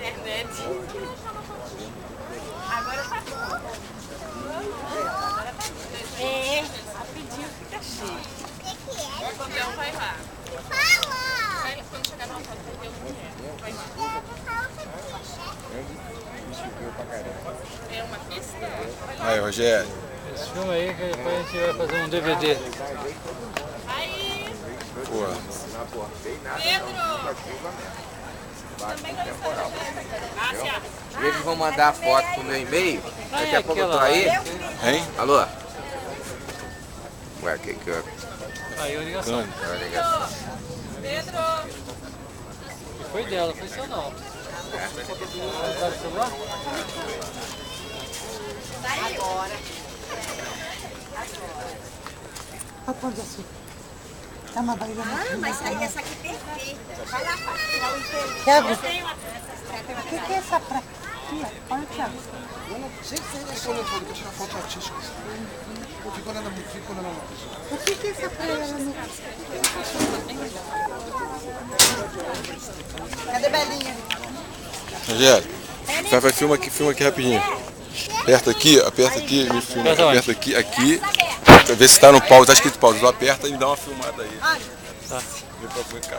Internet. Agora tá bom. É, rapidinho fica cheio. O que é? Então vai lá. Fala! Vai, quando chegar na foto vai ter o dinheiro. Vai lá. É uma pista? Aí, Rogério. Esse filme aí que depois a gente vai fazer um DVD. Aí! Porra. Pedro! Eles vão mandar a foto pro meu e-mail. Daqui a pouco eu tô aí. Hein? Alô? Ué, que eu... Aí a ligação. Pedro! Foi dela, foi seu não. Tá no celular? Agora. Olha o pão de açúcar. É uma barriga muito Mas aí essa aqui é perfeita. Vai lá, Fábio. Thiago, o que é essa praia? Aqui, ó. Olha, Thiago. Fica olhando pra mim, quer tirar foto artística. Fica olhando O que é essa praia lá no... Cadê Belinha? Rogério, vai filma aqui rapidinho. Aperta aqui, me filma. Aperta aqui. Pra ver se tá no pause, tá escrito pause. Aperta e me dá uma filmada aí. Tá. Vem pra cá.